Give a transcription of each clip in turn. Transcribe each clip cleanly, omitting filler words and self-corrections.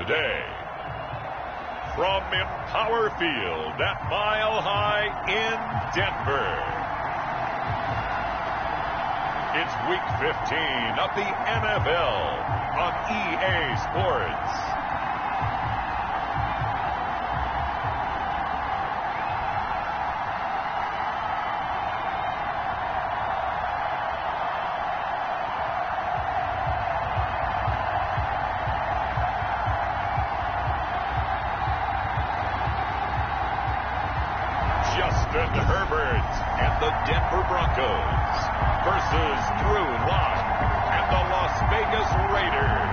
day. From Empower Field at Mile High in Denver, it's Week 15 of the NFL on EA Sports. Justin Herbert and the Denver Broncos versus Drew Lock and the Las Vegas Raiders.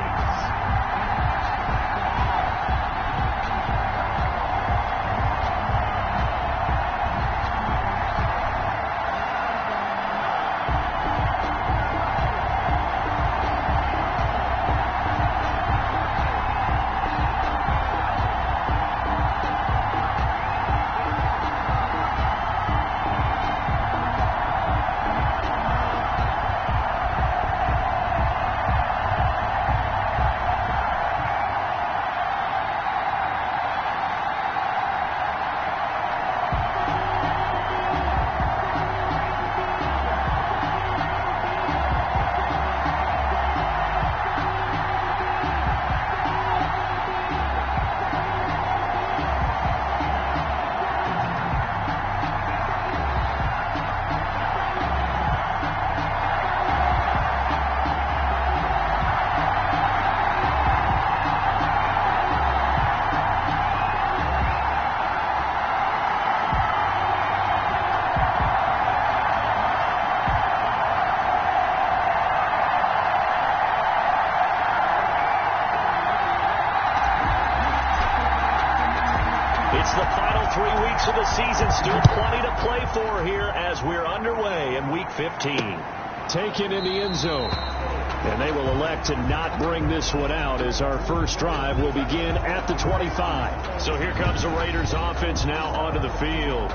It's the final 3 weeks of the season. Still plenty to play for here as we're underway in Week 15. Taken in the end zone. And they will elect to not bring this one out as our first drive will begin at the 25. So here comes the Raiders offense now onto the field.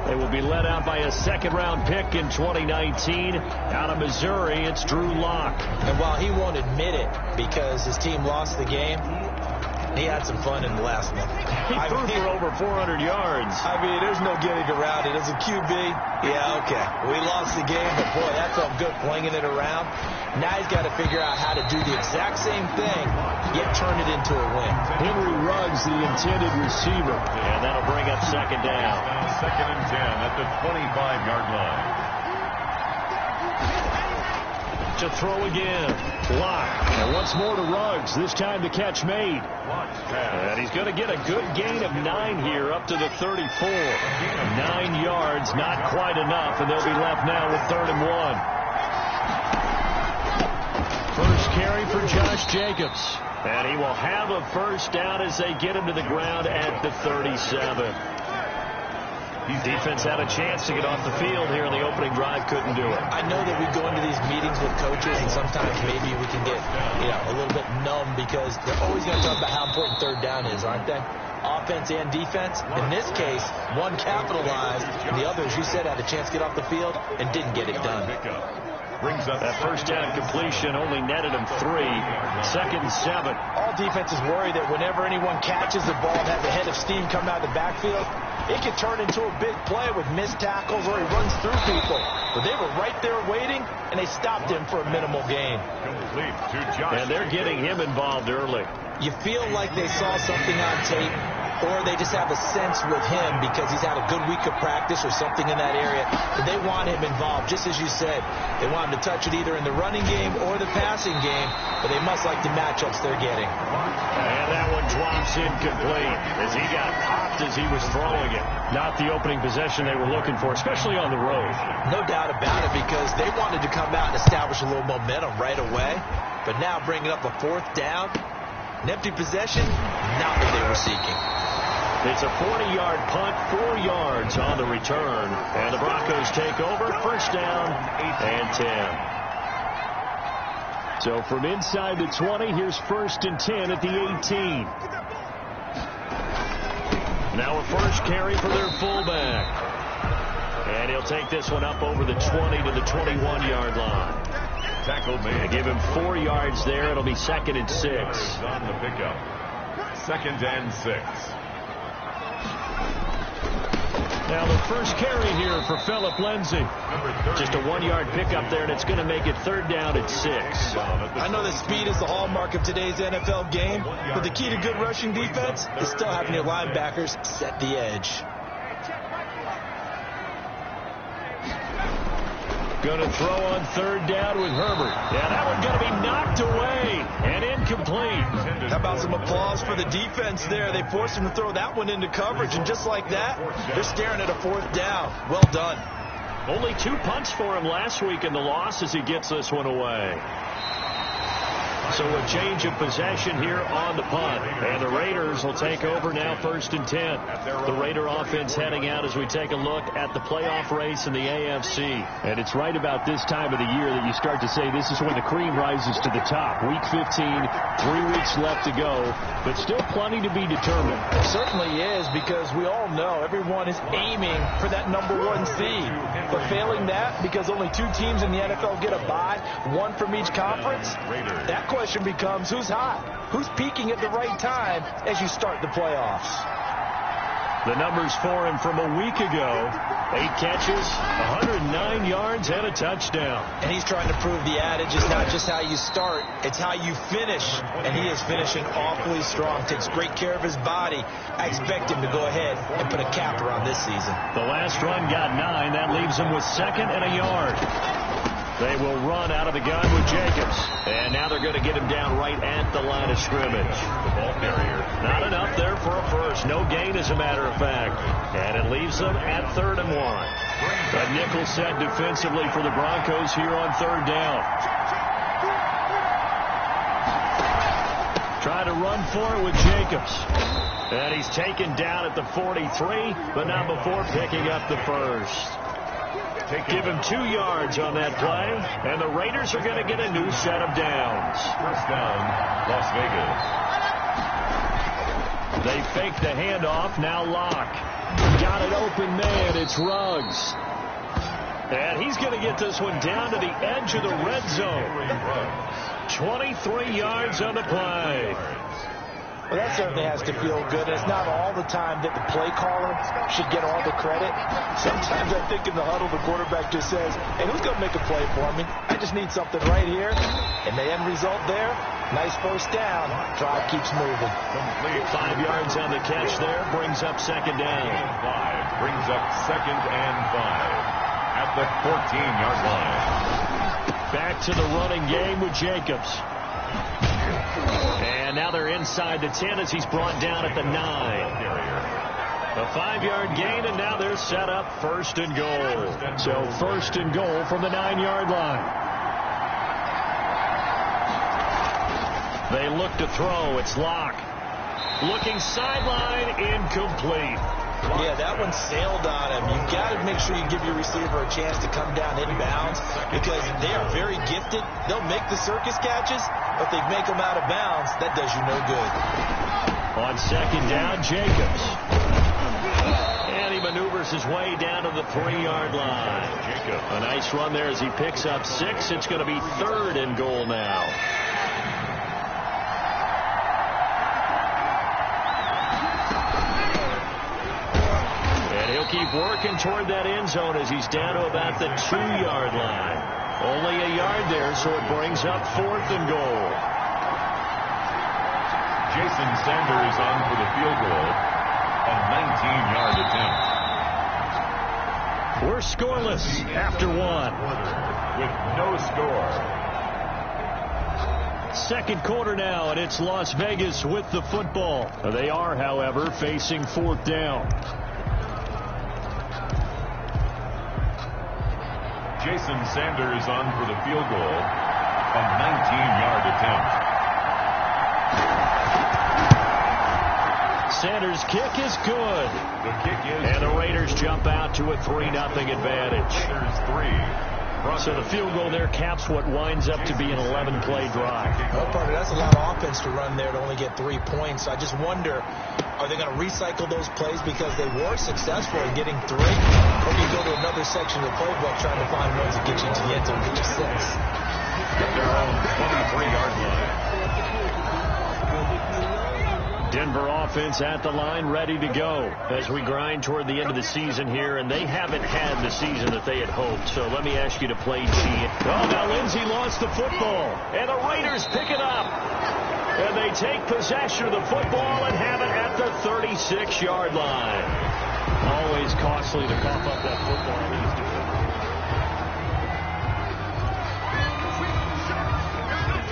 They will be led out by a second-round pick in 2019. Out of Missouri, it's Drew Lock. And while he won't admit it because his team lost the game, he had some fun in the last one. He threw for over 400 yards. I mean, there's no getting around it. As a QB, yeah, okay. We lost the game, but boy, that felt good flinging it around. Now he's got to figure out how to do the exact same thing, yet turn it into a win. Henry Ruggs, the intended receiver. And that'll bring up second down. Second and 10 at the 25-yard line. To throw again. Lock. And once more to Ruggs. This time the catch made. And he's going to get a good gain of 9 here up to the 34. 9 yards, not quite enough, and they'll be left now with 3rd and 1. First carry for Josh Jacobs. And he will have a first down as they get him to the ground at the 37. Defense had a chance to get off the field here in the opening drive, couldn't do it. I know that we go into these meetings with coaches, and sometimes maybe we can get a little bit numb because they're always going to talk about how important 3rd down is, aren't they? Offense and defense. In this case, one capitalized, and the others, you said, had a chance to get off the field and didn't get it done. That first down completion only netted him 3. 2nd and 7. All defenses worry that whenever anyone catches the ball and has a head of steam come out of the backfield, it can turn into a big play with missed tackles or he runs through people. But they were right there waiting, and they stopped him for a minimal gain. And they're getting him involved early. You feel like they saw something on tape, or they just have a sense with him because he's had a good week of practice or something in that area. But they want him involved, just as you said. They want him to touch it either in the running game or the passing game, but they must like the matchups they're getting. And that one drops incomplete as he got popped as he was throwing it. Not the opening possession they were looking for, especially on the road. No doubt about it, because they wanted to come out and establish a little momentum right away. But now bringing up a 4th down, an empty possession, not what they were seeking. It's a 40-yard punt, 4 yards on the return. And the Broncos take over. First down and 10. So from inside the 20, here's 1st and 10 at the 18. Now a first carry for their fullback. And he'll take this one up over the 20 to the 21-yard line. Tackle made. They give him 4 yards there. It'll be 2nd and 6. On the pickup. 2nd and 6. Now the first carry here for Phillip Lindsay. Just a 1-yard pickup there, and it's going to make it 3rd down at 6. I know that speed is the hallmark of today's NFL game, but the key to good rushing defense is still having your linebackers set the edge. Going to throw on 3rd down with Herbert. Yeah, that one's going to be knocked away and incomplete. How about some applause for the defense there? They forced him to throw that one into coverage, and just like that, they're staring at a 4th down. Well done. Only 2 punts for him last week in the loss as he gets this one away. So a change of possession here on the punt. And the Raiders will take over now 1st and 10. The Raider offense heading out as we take a look at the playoff race in the AFC. And it's right about this time of the year that you start to say this is when the cream rises to the top. Week 15, 3 weeks left to go, but still plenty to be determined. It certainly is, because we all know everyone is aiming for that #1 seed. But failing that, because only 2 teams in the NFL get a bye, 1 from each conference, that question becomes who's hot? Who's peaking at the right time as you start the playoffs? The numbers for him from a week ago: 8 catches, 109 yards, and a touchdown. And he's trying to prove the adage is not just how you start, it's how you finish. And he is finishing awfully strong, takes great care of his body. I expect him to go ahead and put a capper on this season. The last run got 9. That leaves him with 2nd and a yard. They will run out of the gun with Jacobs. And now they're going to get him down right at the line of scrimmage. The ball carrier. Not enough there for a first. No gain, as a matter of fact. And it leaves them at 3rd and 1. A nickel set defensively for the Broncos here on 3rd down. Try to run for it with Jacobs. And he's taken down at the 43, but not before picking up the first. Give him 2 yards on that play, and the Raiders are going to get a new set of downs. 1st down, Las Vegas. They fake the handoff. Now Locke. Got an open man. It's Ruggs. And he's going to get this one down to the edge of the red zone. 23 yards on the play. Well, that certainly has to feel good. It's not all the time that the play caller should get all the credit. Sometimes I think in the huddle, the quarterback just says, hey, who's going to make a play for me? I just need something right here. And the end result there, nice 1st down. Drive keeps moving. Complete. 5 yards on the catch there. Brings up 2nd down. 5 brings up 2nd and 5 at the 14-yard line. Back to the running game with Jacobs. And now they're inside the 10 as he's brought down at the 9. A 5-yard gain, and now they're set up 1st and goal. So 1st and goal from the 9-yard line. They look to throw. It's Locke. Looking sideline, incomplete. Yeah, that one sailed on him. You've got to make sure you give your receiver a chance to come down inbounds, because they are very gifted. They'll make the circus catches, but they make them out of bounds. That does you no good. On 2nd down, Jacobs. And he maneuvers his way down to the 3-yard line. A nice run there as he picks up 6. It's going to be 3rd and goal now. Keep working toward that end zone as he's down to about the 2-yard line. Only a yard there, so it brings up 4th and goal. Jason Sanders on for the field goal. A 19-yard attempt. We're scoreless after 1. With no score. 2nd quarter now, and it's Las Vegas with the football. They are, however, facing 4th down. Jason Sanders on for the field goal. A 19-yard attempt. Sanders' kick is good. The kick is and the Raiders jump out to a 3-0 advantage. Raiders 3. So the field goal there caps what winds up to be an 11-play drive. Well, partner, that's a lot of offense to run there to only get 3 points. I just wonder, are they going to recycle those plays because they were successful in getting 3? Or do you go to another section of the playbook trying to find ones that get you into the end zone, get you 6? At their own 23-yard line. Denver offense at the line, ready to go as we grind toward the end of the season here, and they haven't had the season that they had hoped. So let me ask you to play G. Oh, now Lindsey lost the football, and the Raiders pick it up. And they take possession of the football and have it at the 36-yard line. Always costly to cough up that football.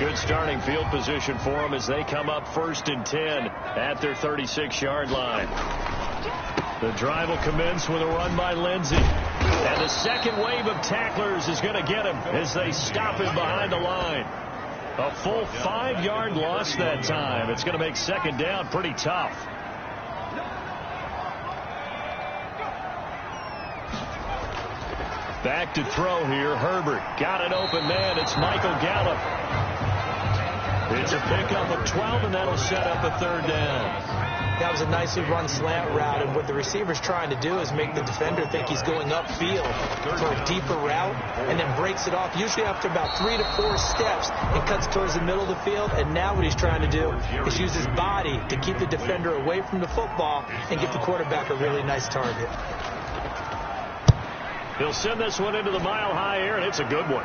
Good starting field position for them as they come up 1st and 10 at their 36-yard line. The drive will commence with a run by Lindsey. And the second wave of tacklers is going to get him as they stop him behind the line. A full 5-yard loss that time. It's going to make second down pretty tough. Back to throw here. Herbert got an open man. It's Michael Gallup. It's a pickup of 12, and that'll set up a 3rd down. That was a nicely run slant route, and what the receiver's trying to do is make the defender think he's going upfield for a deeper route, and then breaks it off, usually after about 3 to 4 steps, and cuts towards the middle of the field. And now what he's trying to do is use his body to keep the defender away from the football and give the quarterback a really nice target. He'll send this one into the mile-high air, and it's a good one.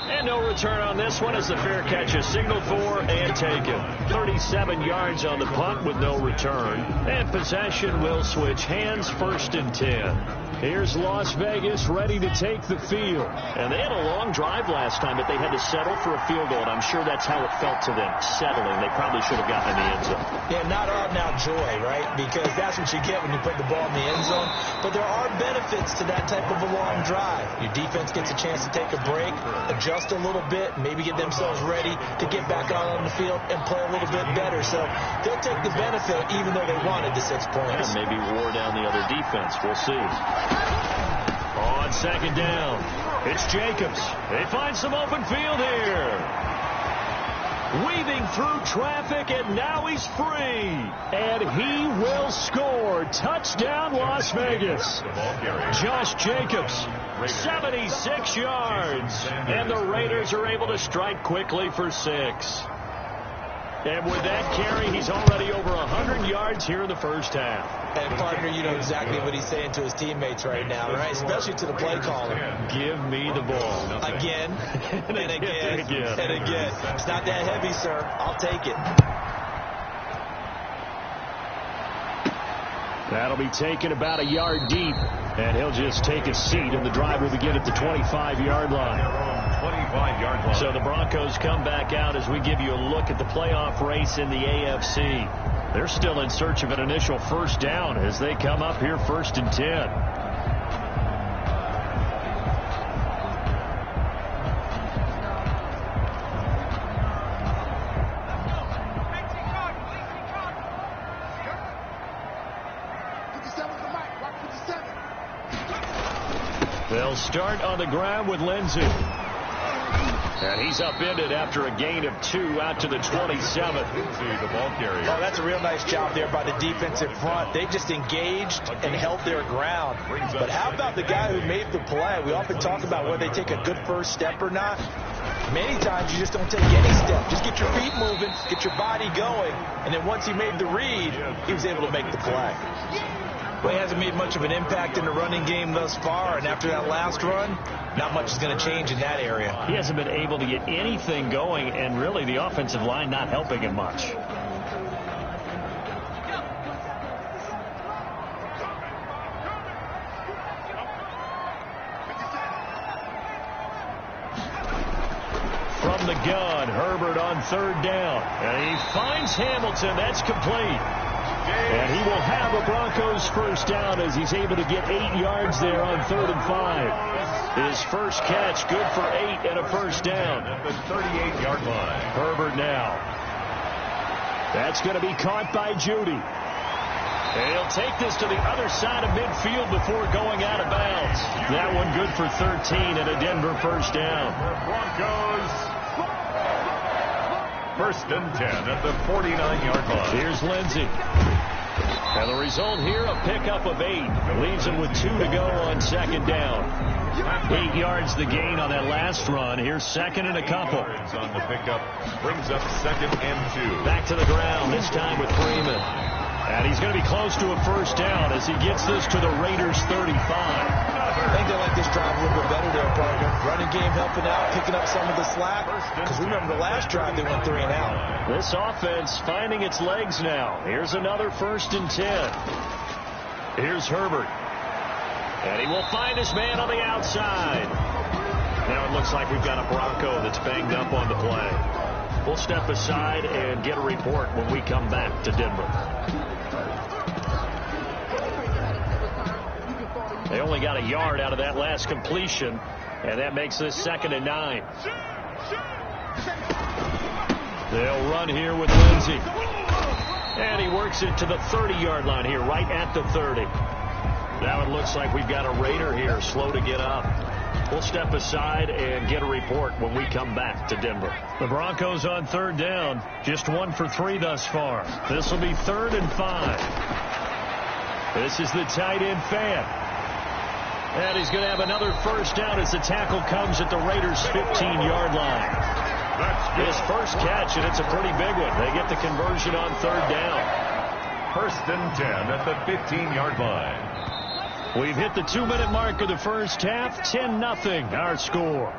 And no return on this one as the fair catch is signaled for and taken. 37 yards on the punt with no return. And possession will switch hands, 1st and 10. Here's Las Vegas ready to take the field. And they had a long drive last time, but they had to settle for a field goal, and I'm sure that's how it felt to them, settling. They probably should have gotten in the end zone. Yeah, not all now joy, right? Because that's what you get when you put the ball in the end zone. But there are benefits to that type of a long drive. Your defense gets a chance to take a break, adjust a little bit, maybe get themselves ready to get back out on the field and play a little bit better. So they'll take the benefit even though they wanted the 6 points. And maybe wore down the other defense. We'll see. On 2nd down, it's Jacobs. They find some open field here. Weaving through traffic, and now he's free. And he will score. Touchdown, Las Vegas. Josh Jacobs, 76 yards. And the Raiders are able to strike quickly for 6. And with that carry, he's already over 100 yards here in the first half. And, partner, you know exactly what he's saying to his teammates right now, right? Especially to the play caller. Give me the ball. Again, and again, and again. It's not that heavy, sir. I'll take it. That'll be taken about a yard deep. And he'll just take a seat, and the drive will begin at the 25-yard line. 25-yard line. So the Broncos come back out as we give you a look at the playoff race in the AFC. They're still in search of an initial 1st down as they come up here 1st and 10. They'll start on the ground with Lindsey. And he's upended after a gain of 2 out to the 27. The ball carrier. Oh, that's a real nice job there by the defensive front. They just engaged and held their ground. But how about the guy who made the play? We often talk about whether they take a good first step or not. Many times you just don't take any step. Just get your feet moving, get your body going, and then once he made the read, he was able to make the play. Well, he hasn't made much of an impact in the running game thus far, and after that last run, not much is going to change in that area. He hasn't been able to get anything going, and really the offensive line not helping him much. From the gun, Herbert on 3rd down, and he finds Hamilton. That's complete. And he will have a Broncos 1st down as he's able to get 8 yards there on 3rd and 5. His first catch, good for 8 and a 1st down. At the 38-yard line. Herbert now. That's going to be caught by Judy. And he'll take this to the other side of midfield before going out of bounds. That one good for 13 and a Denver 1st down. Broncos. 1st and 10 at the 49-yard line. Here's Lindsey. And the result here, a pickup of 8. Leaves him with 2 to go on 2nd down. 8 yards the gain on that last run. Here's second and a couple. On the pickup brings up 2nd and 2. Back to the ground, this time with Freeman. And he's going to be close to a first down as he gets this to the Raiders' 35. I think they like this drive a little bit better there, partner. Running game helping out, picking up some of the slack. Because remember the last drive they went 3 and out. This offense finding its legs now. Here's another 1st and 10. Here's Herbert. And he will find his man on the outside. Now it looks like we've got a Bronco that's banged up on the play. We'll step aside and get a report when we come back to Denver. They only got a yard out of that last completion, and that makes this 2nd and 9. They'll run here with Lindsey. And he works it to the 30-yard line here, right at the 30. Now it looks like we've got a Raider here, slow to get up. We'll step aside and get a report when we come back to Denver. The Broncos on 3rd down, just 1 for 3 thus far. This will be 3rd and 5. This is the tight end fan. And he's going to have another first down as the tackle comes at the Raiders' 15-yard line. His first catch, and it's a pretty big one. They get the conversion on 3rd down. 1st and 10 at the 15-yard line. We've hit the 2-minute mark of the first half. 10-0 our score.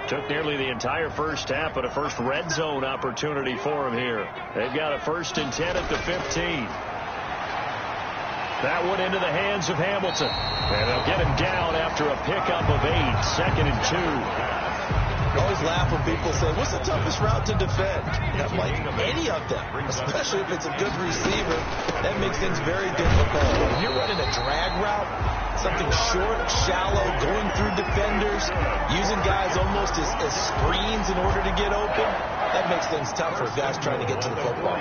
Took nearly the entire first half, but a first red zone opportunity for him here. They've got a 1st and 10 at the 15. That one into the hands of Hamilton. And they'll get him down after a pickup of 8. 2nd and 2. I always laugh when people say, what's the toughest route to defend? I'm like, any of them, especially if it's a good receiver. That makes things very difficult. When you're running a drag route, something short, shallow, going through defenders, using guys almost as screens in order to get open, that makes things tough for guys trying to get to the football.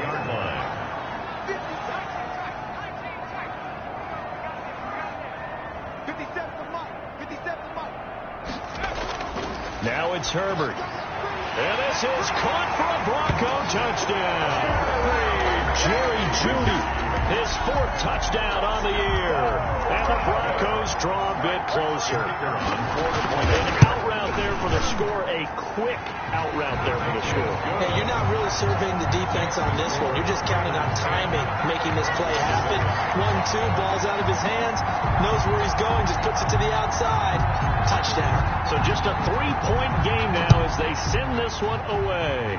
Now it's Herbert. And this is caught for a Bronco touchdown. Jerry Jeudy, his 4th touchdown on the year. And the Broncos draw a bit closer. An out route there for the score, a quick out route there for the score. Hey, you're not really surveying the defense on this one. You're just counting on timing, making this play happen. 1-2, ball's out of his hands, knows where he's going, just puts it to the outside. Touchdown. So just a 3-point game now as they send this one away.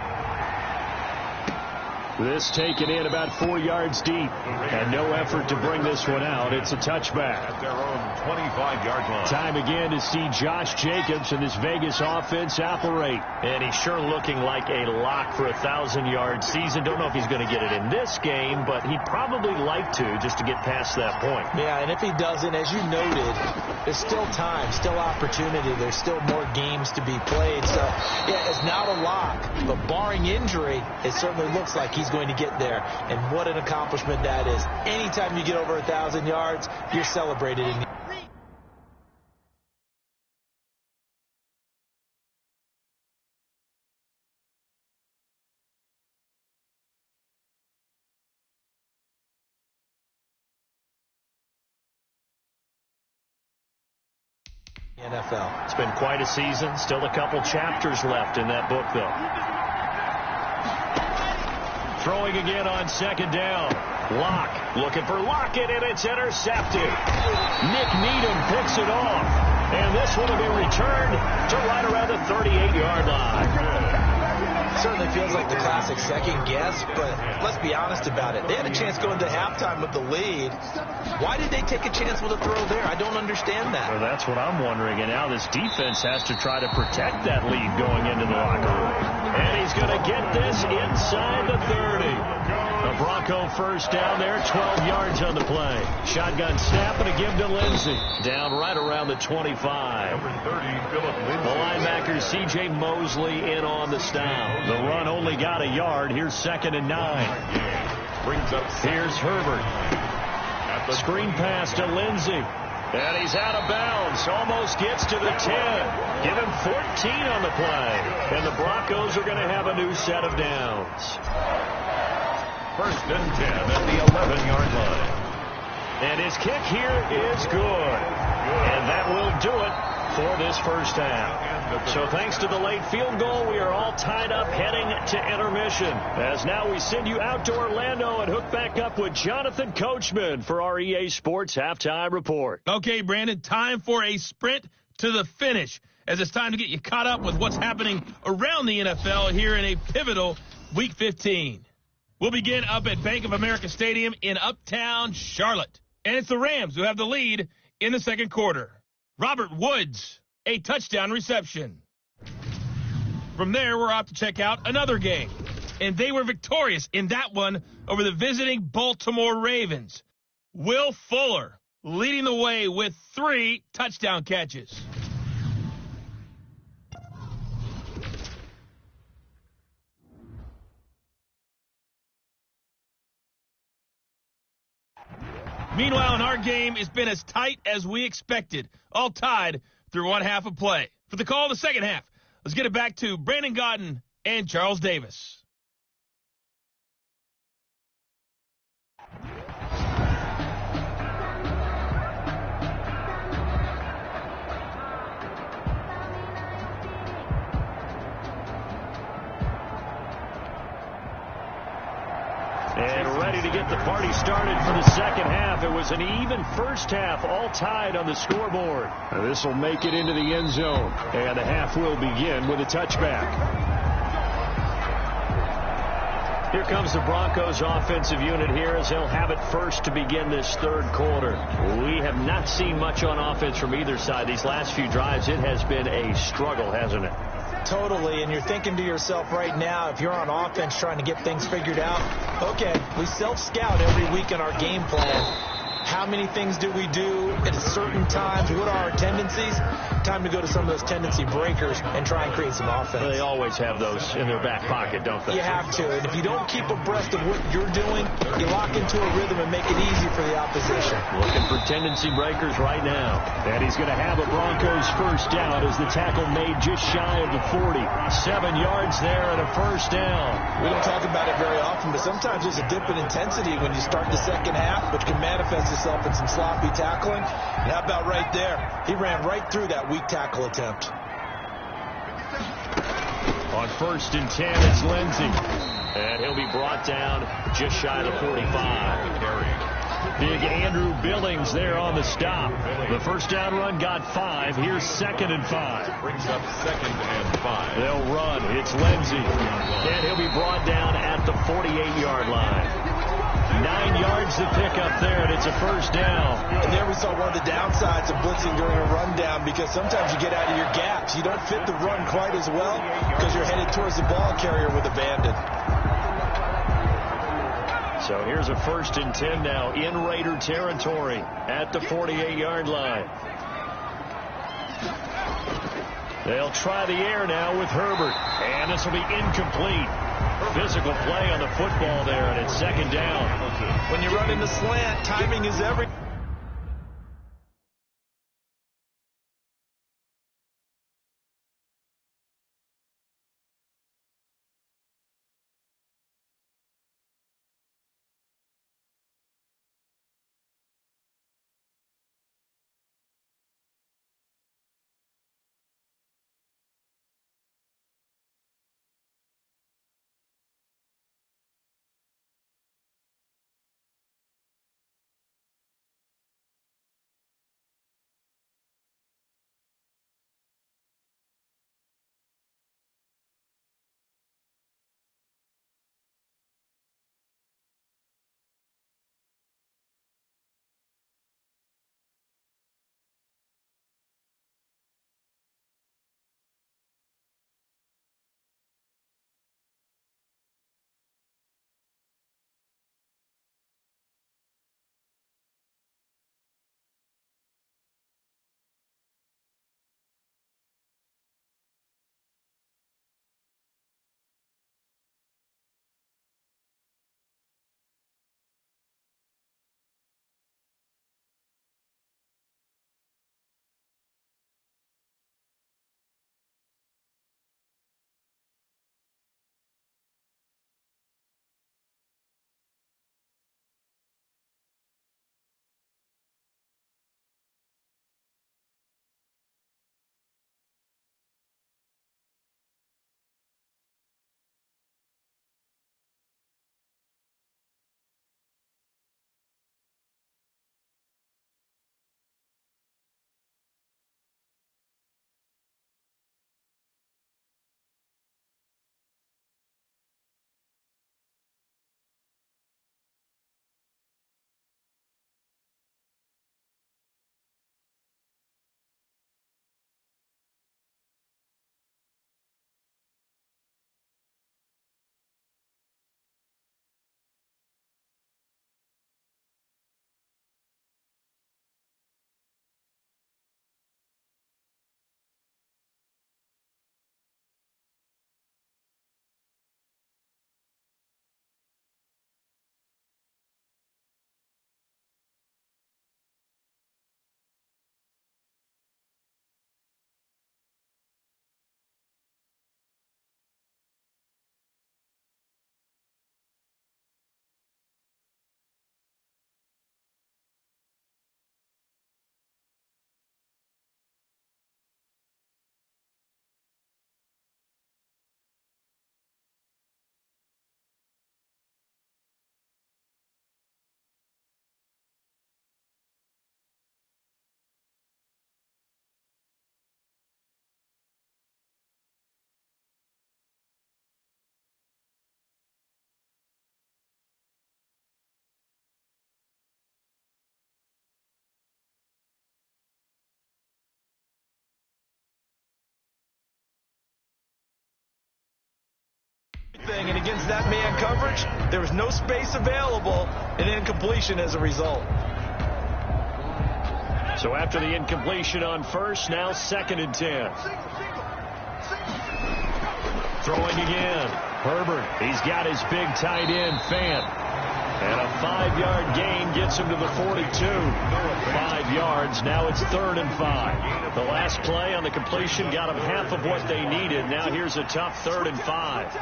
This taken in about 4 yards deep. And no effort to bring this one out. It's a touchback. At their own 25-yard line. Time again to see Josh Jacobs and this Vegas offense operate. And he's sure looking like a lock for a 1,000-yard season. Don't know if he's going to get it in this game, but he'd probably like to just to get past that point. Yeah, and if he doesn't, as you noted, there's still time, still opportunity. There's still more games to be played. So, yeah, it's not a lock. But barring injury, it certainly looks like he's going to get there. And what an accomplishment that is. Anytime you get over 1,000 yards, you're celebrated in NFL. It's been quite a season. Still a couple chapters left in that book, though. Throwing again on 2nd down. Lock looking for Lockett, and it's intercepted. Nick Needham picks it off. And this one will be returned to right around the 38-yard line. Certainly feels like the classic second guess, but let's be honest about it. They had a chance going to halftime with the lead. Why did they take a chance with a throw there? I don't understand that. Well, that's what I'm wondering. And now this defense has to try to protect that lead going into the locker room. And he's going to get this inside the 30. A Bronco first down there, 12 yards on the play. Shotgun snap and a give to Lindsey. Down right around the 25. Number 30, Philip Lindsey. The linebacker C.J. Mosley in on the stop. The run only got a yard. Here's 2nd and 9. Brings up. Here's Herbert. Screen pass to Lindsey. And he's out of bounds. Almost gets to the 10. Give him 14 on the play. And the Broncos are going to have a new set of downs. 1st and 10 at the 11-yard line. And his kick here is good. And that will do it for this first half. So thanks to the late field goal, we are all tied up heading to intermission. As now we send you out to Orlando and hook back up with Jonathan Coachman for our EA Sports Halftime Report. Okay, Brandon, time for a sprint to the finish, as it's time to get you caught up with what's happening around the NFL here in a pivotal Week 15. We'll begin up at Bank of America Stadium in Uptown Charlotte. And it's the Rams who have the lead in the second quarter. Robert Woods, a touchdown reception. From there, we're off to check out another game. And they were victorious in that one over the visiting Baltimore Ravens. Will Fuller leading the way with 3 touchdown catches. Meanwhile, in our game, it's been as tight as we expected, all tied through one half of play. For the call of the second half, let's get it back to Brandon Godden and Charles Davis. And ready to get the party started for the second half. It was an even first half, all tied on the scoreboard. This will make it into the end zone. And the half will begin with a touchback. Here comes the Broncos offensive unit here as they'll have it first to begin this third quarter. We have not seen much on offense from either side. These last few drives, it has been a struggle, hasn't it? Totally, and you're thinking to yourself right now, if you're on offense trying to get things figured out, okay, we self-scout every week in our game plan. How many things do we do at certain times? What are our tendencies? Time to go to some of those tendency breakers and try and create some offense. They always have those in their back pocket, don't they? You have to, and if you don't keep abreast of what you're doing, you lock into a rhythm and make it easy for the opposition. Looking for tendency breakers right now. And he's going to have a Broncos first down as the tackle made just shy of the 40. 7 yards there and a first down. We don't talk about it very often, but sometimes there's a dip in intensity when you start the second half, which can manifest itself in some sloppy tackling. And how about right there? He ran right through that weak tackle attempt. On 1st and 10, it's Lindsey. And he'll be brought down just shy of the 45. Big Andrew Billings there on the stop. The first down run got 5. Here's 2nd and 5. Brings up 2nd and 5. They'll run. It's Lindsey. And he'll be brought down at the 48-yard line. 9 yards to pick up there, and it's a first down. And there we saw one of the downsides of blitzing during a rundown, because sometimes you get out of your gaps. You don't fit the run quite as well because you're headed towards the ball carrier with abandon. So here's a 1st and 10 now in Raider territory at the 48-yard line. They'll try the air now with Herbert, and this will be incomplete. Physical play on the football there, and it's 2nd down. When you run in the slant, timing is everything. And against that man coverage, there was no space available, and incompletion as a result. So after the incompletion on first, now 2nd and 10. Throwing again. Herbert, he's got his big tight end, Fant. And a 5-yard gain gets him to the 42. 5 yards. Now it's 3rd and 5. The last play on the completion got them half of what they needed. Now here's a tough 3rd and 5.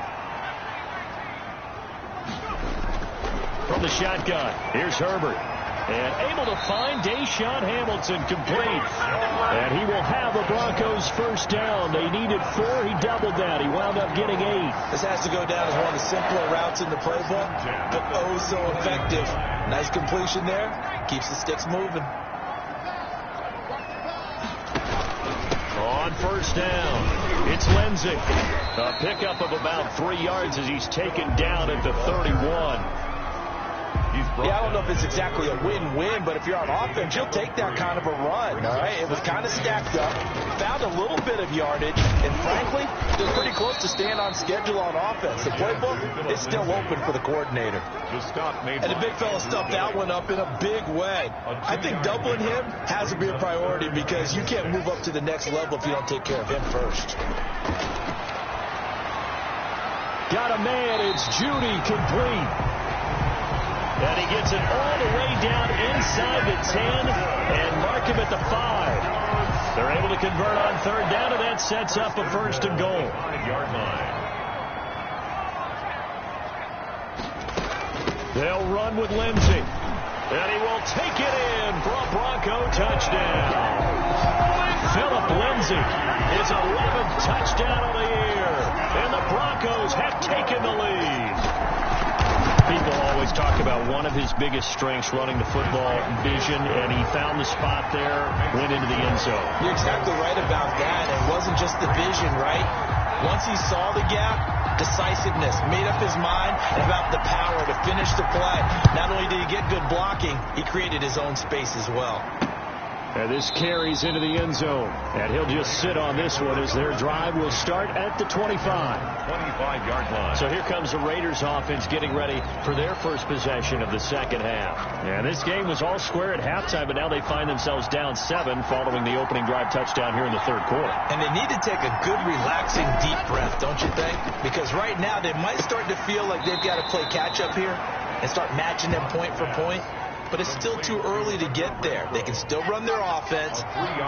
From the shotgun, here's Herbert. And able to find Deshaun Hamilton complete. And he will have the Broncos first down. They needed 4. He doubled that. He wound up getting 8. This has to go down as one of the simpler routes in the playbook, but oh so effective. Nice completion there. Keeps the sticks moving. On first down, it's Lindsey. A pickup of about 3 yards as he's taken down at the 31. Yeah, I don't know if it's exactly a win-win, but if you're on offense, you'll take that kind of a run, all right? It was kind of stacked up, found a little bit of yardage, and frankly, they're pretty close to staying on schedule on offense. The playbook is still open for the coordinator. And the big fella stuffed that one up in a big way. I think doubling him has to be a priority because you can't move up to the next level if you don't take care of him first. Got a man, it's Judy, complete. And he gets it all the way down inside the 10 and mark him at the 5. They're able to convert on 3rd down, and that sets up a 1st and goal. 5-yard line. They'll run with Lindsey. And he will take it in for a Bronco touchdown. Philip Lindsey, his 11th touchdown of the year. And the Broncos have taken the lead. People always talk about one of his biggest strengths, running the football, vision, and he found the spot there, went into the end zone. You're exactly right about that. It wasn't just the vision, right? Once he saw the gap, decisiveness, made up his mind about the power to finish the play. Not only did he get good blocking, he created his own space as well. And this carries into the end zone. And he'll just sit on this one as their drive will start at the 25. 25-yard line. So here comes the Raiders offense getting ready for their first possession of the second half. And this game was all square at halftime, but now they find themselves down 7 following the opening drive touchdown here in the 3rd quarter. And they need to take a good, relaxing, deep breath, don't you think? Because right now they might start to feel like they've got to play catch-up here and start matching them point for point. But it's still too early to get there. They can still run their offense.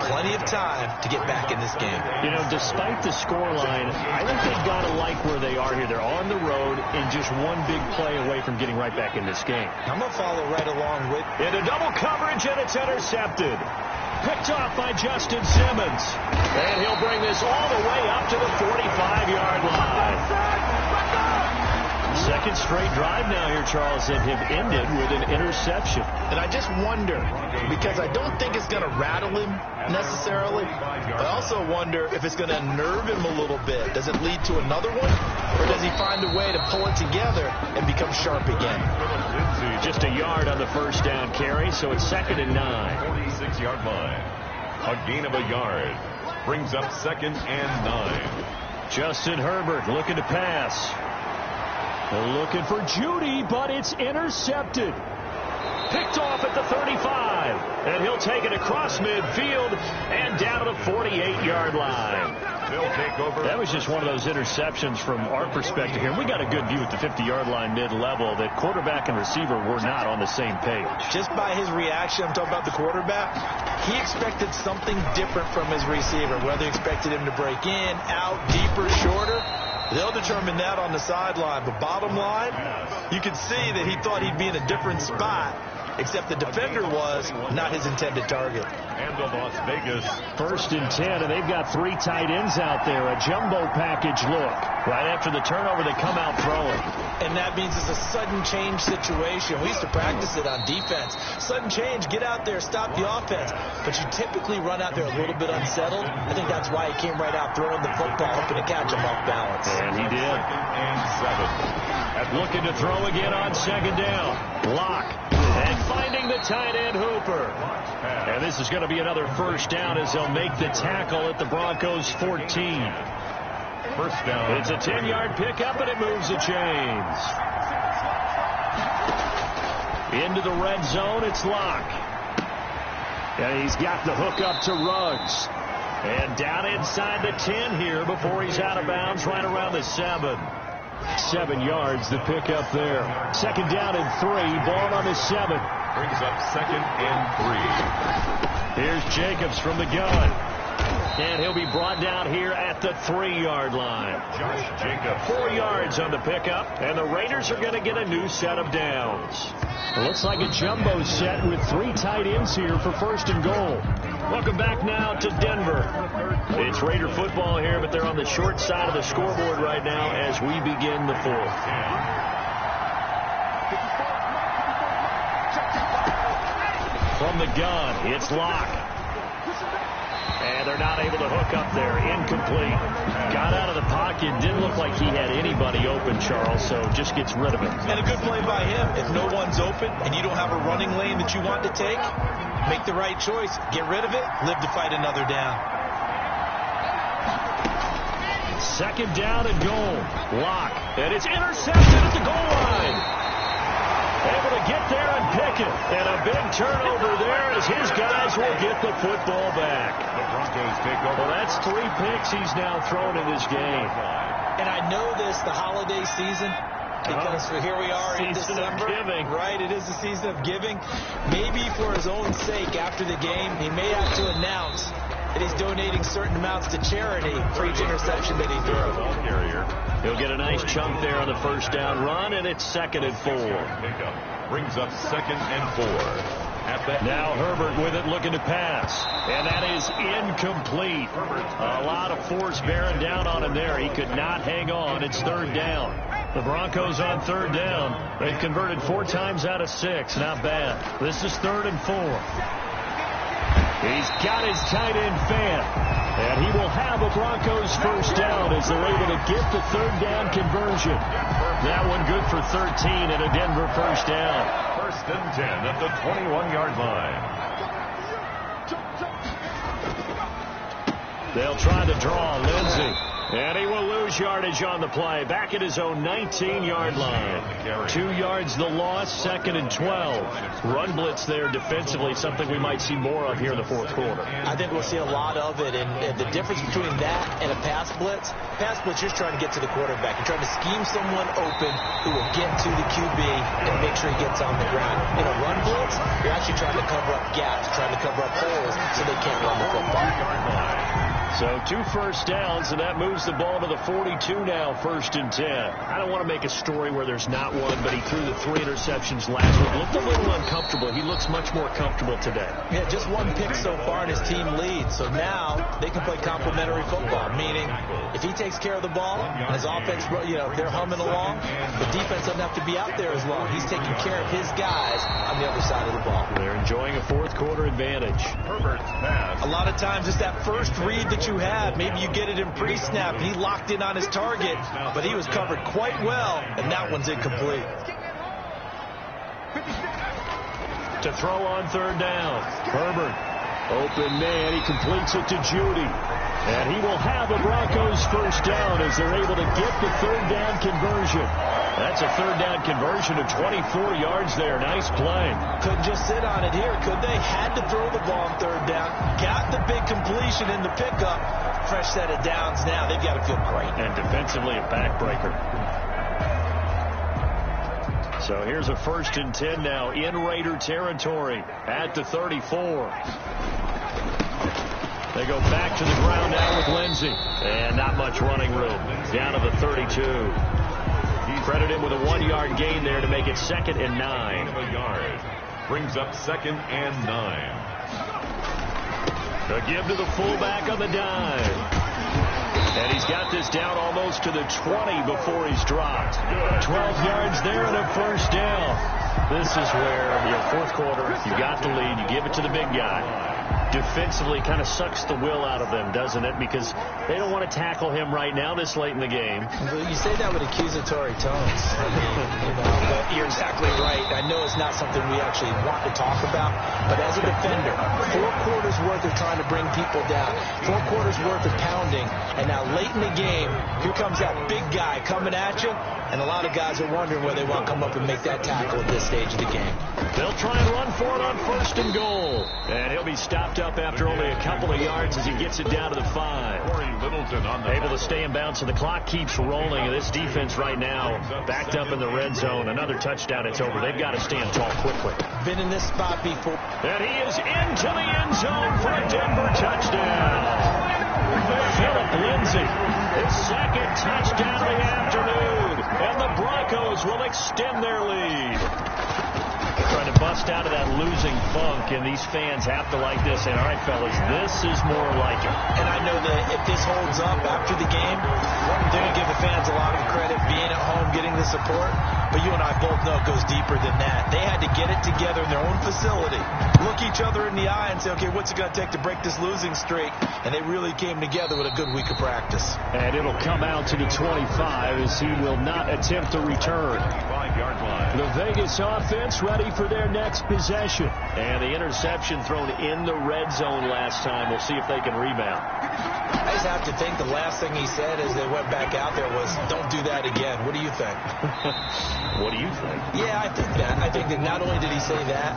Plenty of time to get back in this game. You know, despite the scoreline, I think they've got to like where they are here. They're on the road and just one big play away from getting right back in this game. I'm going to follow right along with. Into double coverage, and it's intercepted. Picked off by Justin Simmons. And he'll bring this all the way up to the 45-yard line. Second straight drive now here, Charles, that have ended with an interception. And I just wonder, because I don't think it's going to rattle him necessarily. I also wonder if it's going to unnerve him a little bit. Does it lead to another one? Or does he find a way to pull it together and become sharp again? Just a yard on the first down carry, so it's 2nd and 9. 46-yard line. A gain of a yard. Brings up 2nd and 9. Justin Herbert looking to pass. Looking for Judy, but it's intercepted. Picked off at the 35. And he'll take it across midfield and down to the 48-yard line. They'll take over. That was just one of those interceptions from our perspective here. We got a good view at the 50-yard line mid-level that quarterback and receiver were not on the same page. Just by his reaction, I'm talking about the quarterback, he expected something different from his receiver, whether he expected him to break in, out, deeper, shorter. They'll determine that on the sideline. But bottom line, you can see that he thought he'd be in a different spot, except the defender was not his intended target. And the Las Vegas. 1st and 10, and they've got 3 tight ends out there. A jumbo package look. Right after the turnover, they come out throwing. And that means it's a sudden change situation. We used to practice it on defense. Sudden change, get out there, stop the offense. But you typically run out there a little bit unsettled. I think that's why he came right out throwing the football, hoping to catch him off balance. And he did. 2nd and 7. Looking to throw again on 2nd down. Lock. And finding the tight end Hooper. And this is going to be another first down as they'll make the tackle at the Broncos 14. First down. It's a 10-yard pickup, and it moves the chains. Into the red zone, it's Locke. And he's got the hook up to Ruggs. And down inside the 10 here before he's out of bounds, right around the 7. 7 yards, the pickup there. Second down and 3, ball on the 7. Brings up second and 3. Here's Jacobs from the gun. And he'll be brought down here at the 3-yard line. Josh Jacobs. 4 yards on the pickup, and the Raiders are going to get a new set of downs. It looks like a jumbo set with 3 tight ends here for first and goal. Welcome back now to Denver. It's Raider football here, but they're on the short side of the scoreboard right now as we begin the 4th. From the gun, it's Locke. And they're not able to hook up there. Incomplete. Got out of the pocket. Didn't look like he had anybody open, Charles, so just gets rid of it. And a good play by him. If no one's open and you don't have a running lane that you want to take, make the right choice. Get rid of it. Live to fight another down. Second down and goal. Locke. And it's intercepted at the goal line. Able to get there and pick it. And a big turnover there as his guys will get the football back. The Broncos take over. Well, that's 3 picks he's now thrown in this game. And I know this, the holiday season, because here we are in Season December. of giving. Right, it is the season of giving. Maybe for his own sake after the game, he may have to announce that he's donating certain amounts to charity for each interception that he threw. He'll get a nice chunk there on the first down run, and it's second and 4. Pickup brings up second and 4. Now Herbert with it, looking to pass. And that is incomplete. A lot of force bearing down on him there. He could not hang on. It's third down. The Broncos on third down. They've converted 4 times out of 6. Not bad. This is third and 4. He's got his tight end fan. And he will have a Broncos first down as they're able to get the third down conversion. That one good for 13 and a Denver first down. First and 10 at the 21-yard line. They'll try to draw Lindsey. And he will lose yardage on the play. Back at his own 19-yard line. 2 yards the loss, second and 12. Run blitz there defensively, something we might see more of here in the fourth quarter. I think we'll see a lot of it. And the difference between that and a pass blitz, you're trying to get to the quarterback. You're trying to scheme someone open who will get to the QB and make sure he gets on the ground. In a run blitz, you're actually trying to cover up gaps, trying to cover up holes so they can't run the football. So 2 first downs, and that moves the ball to the 42 now, first and 10. I don't want to make a story where there's not one, but he threw the 3 interceptions last week. Looked a little uncomfortable. He looks much more comfortable today. Yeah, just 1 pick so far and his team leads. So now they can play complementary football, meaning if he takes care of the ball, and his offense, they're humming along, the defense doesn't have to be out there as long. He's taking care of his guys on the other side of the ball. They're enjoying a fourth quarter advantage. Herbert's pass. A lot of times it's that first read that you have. Maybe you get it in pre-snap. He locked in on his target, but he was covered quite well, and that one's incomplete. To throw on third down. Herbert, open man. He completes it to Judy. And he will have the Broncos first down as they're able to get the third down conversion. That's a third down conversion of 24 yards there. Nice play. Couldn't just sit on it here, could they? Had to throw the ball on third down. Got the big completion in the pickup. Fresh set of downs now. They've got to feel great. And defensively a backbreaker. So here's a first and 10 now in Raider territory at the 34. They go back to the ground now with Lindsey. And not much running room. Down to the 32. Credit him with a 1-yard gain there to make it second and 9. A yard. Brings up second and 9. A give to the fullback on the dime. And he's got this down almost to the 20 before he's dropped. 12 yards there and a first down. This is where, fourth quarter, you got the lead. You give it to the big guy. defensively kind of sucks the will out of them, doesn't it? Because they don't want to tackle him right now this late in the game. You say that with accusatory tones. I mean, but you're exactly right. I know it's not something we actually want to talk about, but as a defender, 4 quarters worth of trying to bring people down, 4 quarters worth of pounding, and now late in the game, here comes that big guy coming at you, and a lot of guys are wondering whether they want to come up and make that tackle at this stage of the game. They'll try and run for it on 1st and goal. And he'll be stopped up after only a couple of yards as he gets it down to the 5. Able to stay in bounds, so the clock keeps rolling. And this defense right now backed up in the red zone. Another touchdown, it's over. They've got to stand tall quickly. Been in this spot before. And he is into the end zone for a Denver touchdown. Philip Lindsay, his 2nd touchdown of the afternoon. And the Broncos will extend their lead. Trying to bust out of that losing funk, and these fans have to like this. And all right, fellas, this is more like it. And I know that if this holds up after the game, they're going to give the fans a lot of credit being at home, getting the support. But you and I both know it goes deeper than that. They had to get it together in their own facility, look each other in the eye and say, okay, what's it going to take to break this losing streak? And they really came together with a good week of practice. And it'll come out to the 25 as he will not attempt to return. The Vegas offense ready for their next possession. And the interception thrown in the red zone last time. We'll see if they can rebound. I just have to think the last thing he said as they went back out there was, don't do that again. What do you think? What do you think? Yeah, I think that. I think that not only did he say that,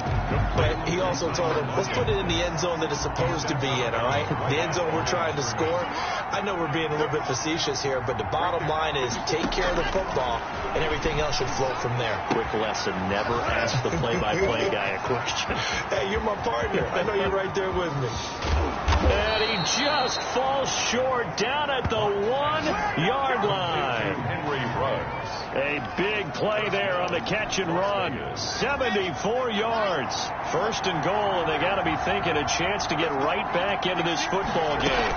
but he also told them, let's put it in the end zone that it's supposed to be in, all right? The end zone we're trying to score. I know we're being a little bit facetious here, but the bottom line is take care of the football, and everything else should flow from there. Quick lesson, never ask the play-by-play guy a question. Hey, you're my partner. I know you're right there with me. And he just falls short down at the 1-yard line. Henry Ruggs. A big play there on the catch and run. 74 yards. 1st and goal, and they got to be thinking a chance to get right back into this football game.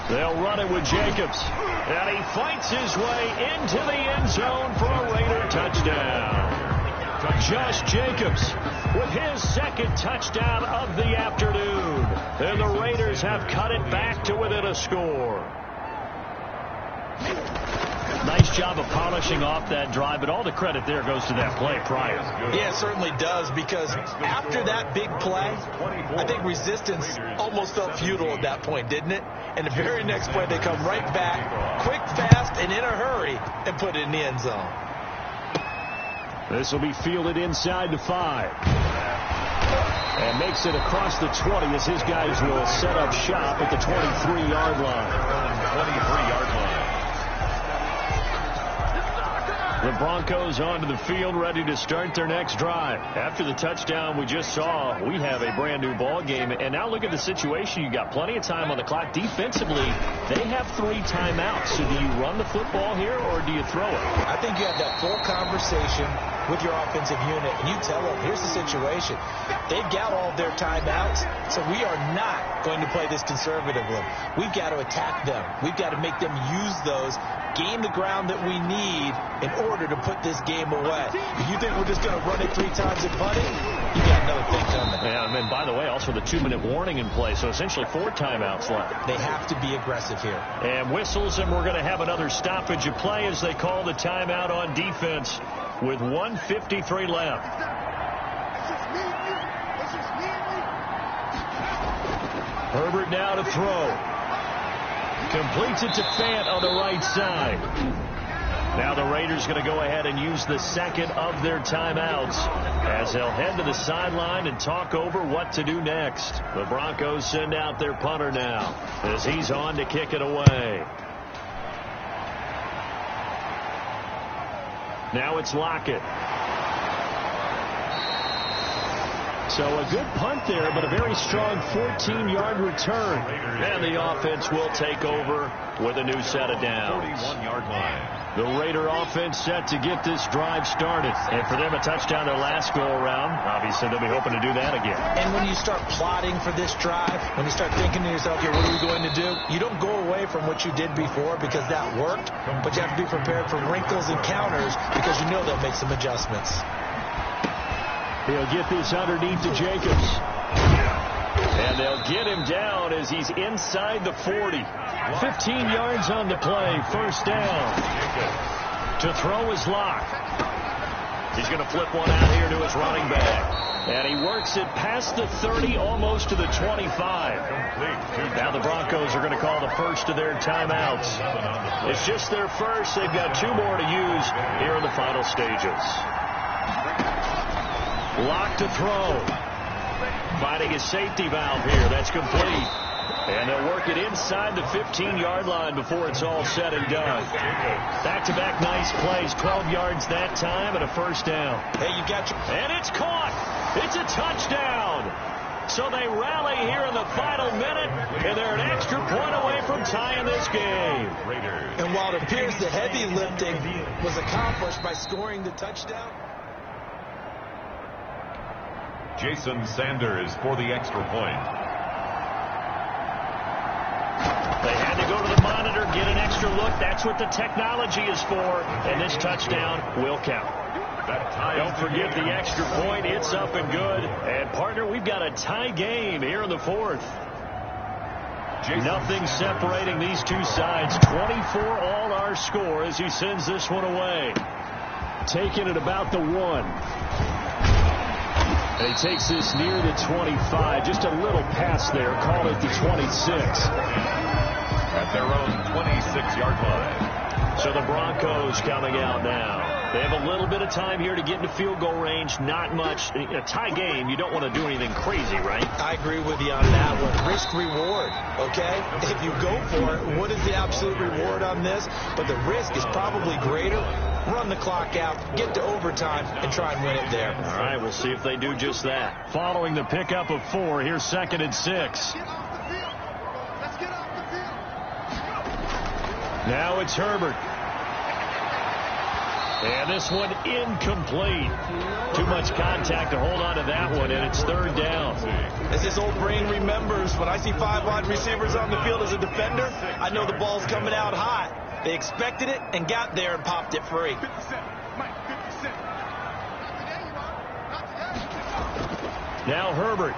They'll run it with Jacobs. And he fights his way into the end zone for a Raider touchdown. Josh Jacobs with his 2nd touchdown of the afternoon. And the Raiders have cut it back to within a score. Nice job of polishing off that drive, but all the credit there goes to that play prior. Yeah, it certainly does, because after that big play, I think resistance almost felt futile at that point, didn't it? And the very next play, they come right back, quick, fast, and in a hurry, and put it in the end zone. This will be fielded inside the 5. And makes it across the 20 as his guys will set up shop at the 23-yard line. 23-yard line. The Broncos onto the field, ready to start their next drive. After the touchdown we just saw, we have a brand new ball game. And now look at the situation. You got plenty of time on the clock. Defensively, they have 3 timeouts. So do you run the football here or do you throw it? I think you have that full conversation with your offensive unit, and you tell them, here's the situation. They've got all of their timeouts, so we are not going to play this conservatively. We've got to attack them. We've got to make them use those, gain the ground that we need in order to put this game away. If you think we're just going to run it 3 times and punt it, you got another thing coming. Yeah, and by the way, also the 2-minute warning in play, so essentially 4 timeouts left. They have to be aggressive here. And whistles, and we're going to have another stoppage of play as they call the timeout on defense with 1:53 left. Herbert now to throw. Completes it to Fant on the right side. Now the Raiders going to go ahead and use the 2nd of their timeouts as they'll head to the sideline and talk over what to do next. The Broncos send out their punter now as he's on to kick it away. Now it's Lockett. So a good punt there, but a very strong 14-yard return. And the offense will take over with a new set of downs. 41-yard line. The Raider offense set to get this drive started. And for them, a touchdown their last go-around. Obviously, they'll be hoping to do that again. And when you start plotting for this drive, when you start thinking to yourself, okay, what are we going to do? You don't go away from what you did before because that worked, but you have to be prepared for wrinkles and counters because you know they'll make some adjustments. He'll get this underneath to Jacobs. And they'll get him down as he's inside the 40. 15 yards on the play. First down. To throw is Locke. He's going to flip one out here to his running back. And he works it past the 30, almost to the 25. Now the Broncos are going to call the first of their timeouts. It's just their first. They've got 2 more to use here in the final stages. Locke to throw. Finding his safety valve here. That's complete. And they'll work it inside the 15-yard line before it's all said and done. Back-to-back nice plays. 12 yards that time and a first down. Hey, you got your... And it's caught. It's a touchdown. So they rally here in the final minute, and they're an extra point away from tying this game. And while it appears the heavy lifting was accomplished by scoring the touchdown, Jason Sanders for the extra point. They had to go to the monitor, get an extra look. That's what the technology is for. And this touchdown will count. Don't forget the extra point. It's up and good. And, partner, we've got a tie game here in the 4th. Nothing separating these two sides. 24 all our score as he sends this one away. Taking it about the 1. And he takes this near the 25. Just a little pass there. Call it the 26. At their own 26-yard line. So the Broncos coming out now. They have a little bit of time here to get into field goal range. Not much. In a tie game, you don't want to do anything crazy, right? I agree with you on that one. Risk reward, okay? If you go for it, what is the absolute reward on this? But the risk is probably greater. Run the clock out, get to overtime, and try and win it there. All right, we'll see if they do just that. Following the pickup of 4, here's 2nd and 6. Now it's Herbert. And this one incomplete. Too much contact to hold on to that one, and it's 3rd down. As this old brain remembers, when I see 5 wide receivers on the field as a defender, I know the ball's coming out hot. They expected it and got there and popped it free. Now Herbert.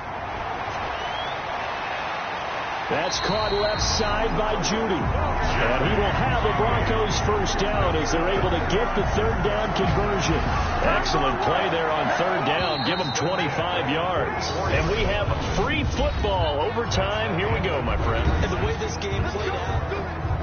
That's caught left side by Judy. And he will have the Broncos first down as they're able to get the 3rd down conversion. Excellent play there on 3rd down. Give them 25 yards. And we have free football. Overtime. Here we go, my friend. And the way this game played out.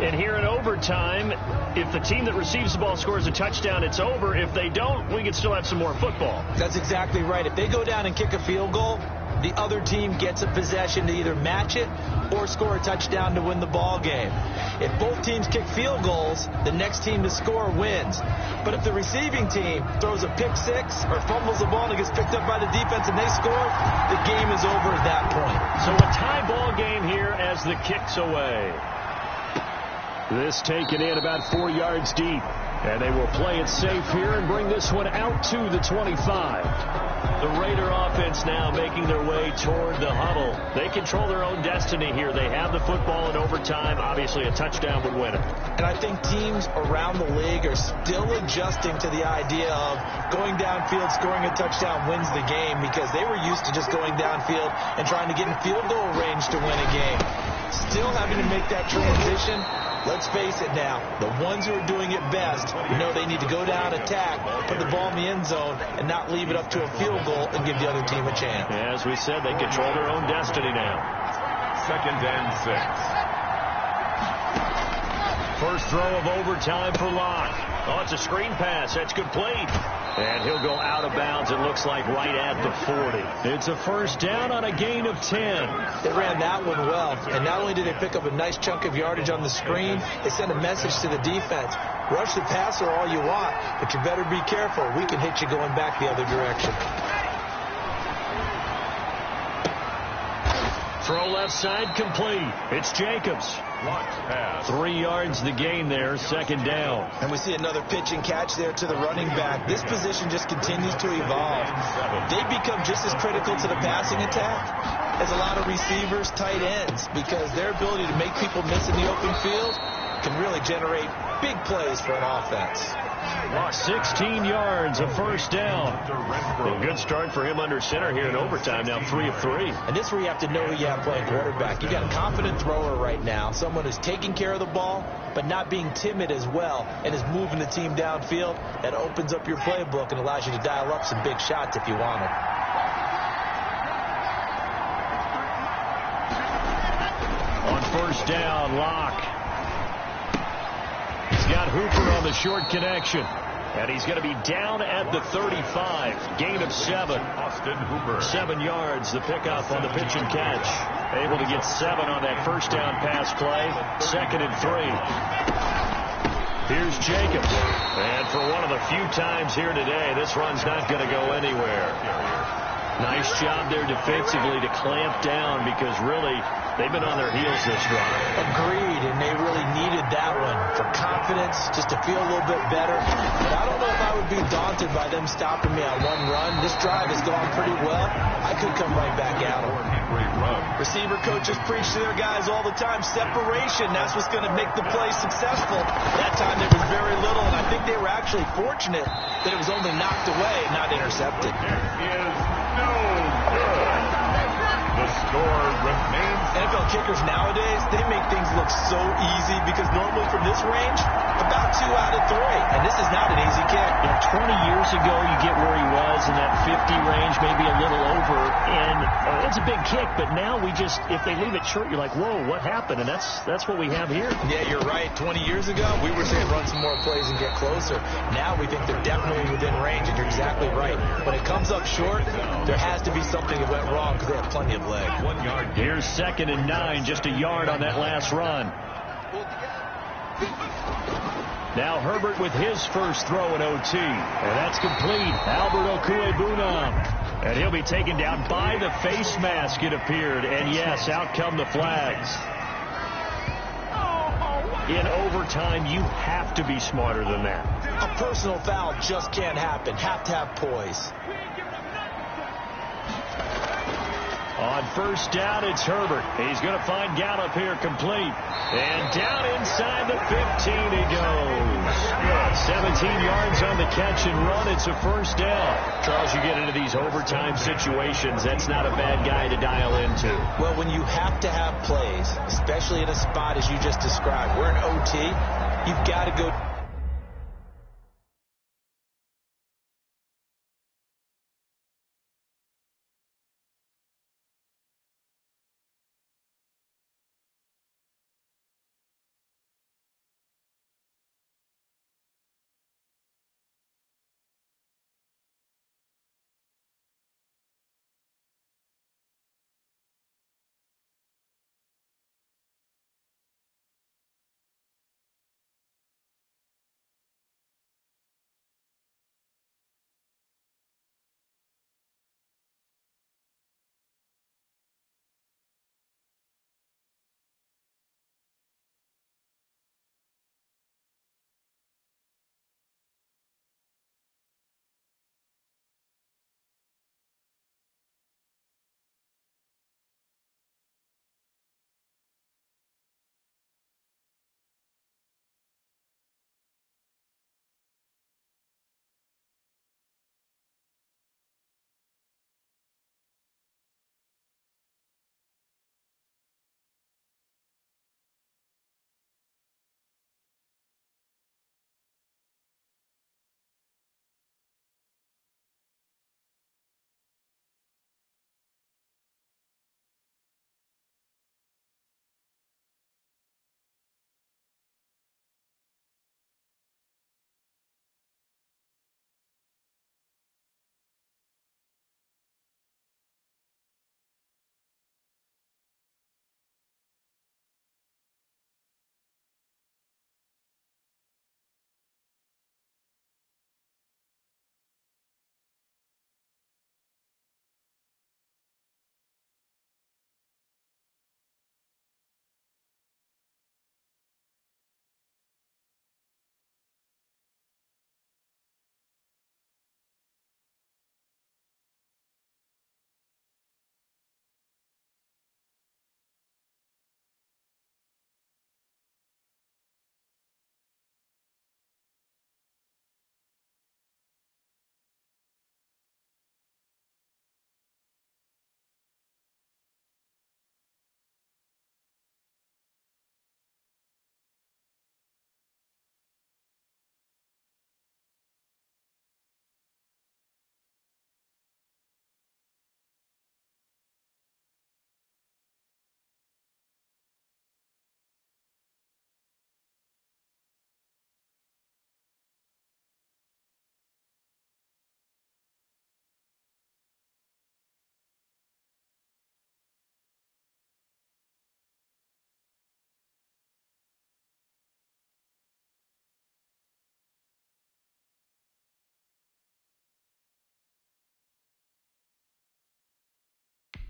And here in overtime, if the team that receives the ball scores a touchdown, it's over. If they don't, we can still have some more football. That's exactly right. If they go down and kick a field goal, the other team gets a possession to either match it or score a touchdown to win the ball game. If both teams kick field goals, the next team to score wins. But if the receiving team throws a pick 6 or fumbles the ball and it gets picked up by the defense and they score, the game is over at that point. So a tie ball game here as the kick's away. This taken in about 4 yards deep. And they will play it safe here and bring this one out to the 25. The Raider offense now making their way toward the huddle. They control their own destiny here. They have the football in overtime. Obviously, a touchdown would win it. And I think teams around the league are still adjusting to the idea of going downfield, scoring a touchdown wins the game, because they were used to just going downfield and trying to get in field goal range to win a game. Still having to make that transition. Let's face it now, the ones who are doing it best know they need to go down, attack, put the ball in the end zone, and not leave it up to a field goal and give the other team a chance. As we said, they control their own destiny now. 2nd and 6. First throw of overtime for Locke. Oh, it's a screen pass. That's complete. And he'll go out of bounds, it looks like, right at the 40. It's a first down on a gain of 10. They ran that one well. And not only did they pick up a nice chunk of yardage on the screen, they sent a message to the defense. Rush the passer all you want, but you better be careful. We can hit you going back the other direction. Throw left side complete. It's Jacobs. 3 yards the gain there, 2nd down. And we see another pitch and catch there to the running back. This position just continues to evolve. They become just as critical to the passing attack as a lot of receivers, tight ends, because their ability to make people miss in the open field can really generate big plays for an offense. Lost 16 yards, a first down. A good start for him under center here in overtime, now 3 of 3. And this is where you have to know who you have playing quarterback. You got a confident thrower right now, someone who's taking care of the ball, but not being timid as well, and is moving the team downfield. That opens up your playbook and allows you to dial up some big shots if you want it. On first down, Locke. He's got Hooper on the short connection. And he's going to be down at the 35. Gain of 7. Austin Hooper. 7 yards, the pickup on the pitch and catch. Able to get 7 on that first down pass play. 2nd and 3. Here's Jacobs. And for one of the few times here today, this run's not going to go anywhere. Nice job there defensively to clamp down because really they've been on their heels this drive. Agreed, and they really needed that one for confidence, just to feel a little bit better. But I don't know if I would be daunted by them stopping me on one run. This drive has gone pretty well. I could come right back at them. Receiver coaches preach to their guys all the time. Separation, that's what's going to make the play successful. That time there was very little, and I think they were actually fortunate that it was only knocked away, not intercepted. No good. The score remains. NFL kickers nowadays, they make things look so easy because normally from this range, about 2 out of 3. And this is not an easy kick. Yeah, 20 years ago, you get where he was in that 50 range, maybe a little over. And it's a big kick, but now we just, if they leave it short, you're like, whoa, what happened? And that's what we have here. Yeah, you're right. 20 years ago, we were saying run some more plays and get closer. Now we think they're definitely within range, and you're exactly right. When it comes up short, there has to be something that went wrong because they have plenty of leg. 1 yard. Here's 2nd and 9, just a yard on that last run. Now Herbert with his first throw in OT. And that's complete. Albert Okuebunam. And he'll be taken down by the face mask, it appeared. And yes, out come the flags. In overtime, you have to be smarter than that. A personal foul just can't happen. Have to have poise. On first down, it's Herbert. He's going to find Gallup here complete. And down inside the 15 he goes. 17 yards on the catch and run. It's a first down. Charles, you get into these overtime situations, that's not a bad guy to dial into. Well, when you have to have plays, especially in a spot as you just described, we're in OT, you've got to go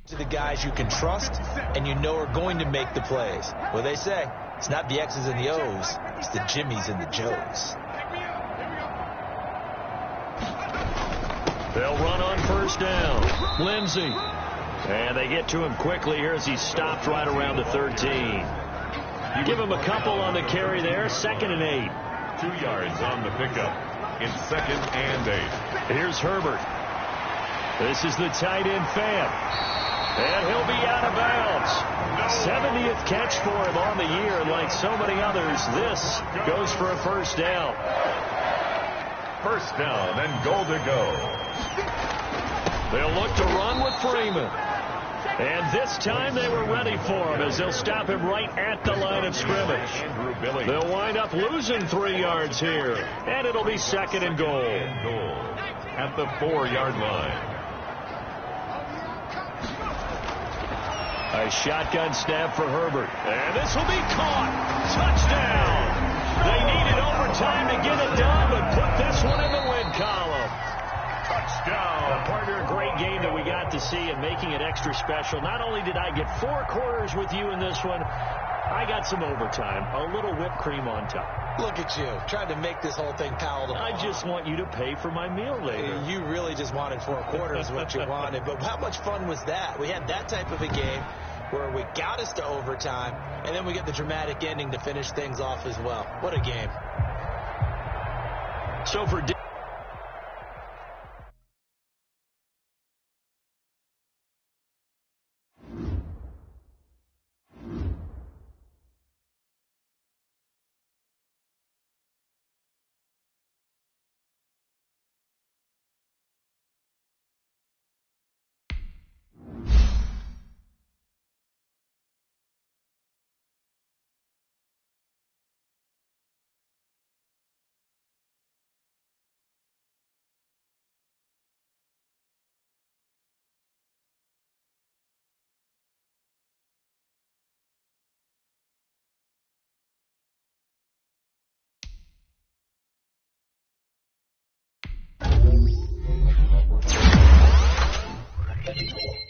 To the guys you can trust and you know are going to make the plays. Well, they say it's not the X's and the O's, it's the Jimmies and the Joes. They'll run on first down. Lindsey. And they get to him quickly here as he's stopped right around the 13. You give him a couple on the carry there. 2nd and 8. 2 yards on the pickup. It's 2nd and 8. Here's Herbert. This is the tight end Fant. And he'll be out of bounds. 70th catch for him on the year. Like so many others, this goes for a first down. First down and goal to go. They'll look to run with Freeman. And this time they were ready for him as they'll stop him right at the line of scrimmage. They'll wind up losing 3 yards here. And it'll be 2nd and goal. At the 4-yard line. A shotgun snap for Herbert. And this will be caught. Touchdown. They needed overtime to get it done, but put this one in the win column. Touchdown. Partner, a great game that we got to see and making it extra special. Not only did I get 4 quarters with you in this one, I got some overtime. A little whipped cream on top. Look at you, trying to make this whole thing palatable. I just want you to pay for my meal later. You really just wanted 4 quarters what you wanted. But how much fun was that? We had that type of a game where we got us to overtime, and then we get the dramatic ending to finish things off as well. What a game. So for Thank you.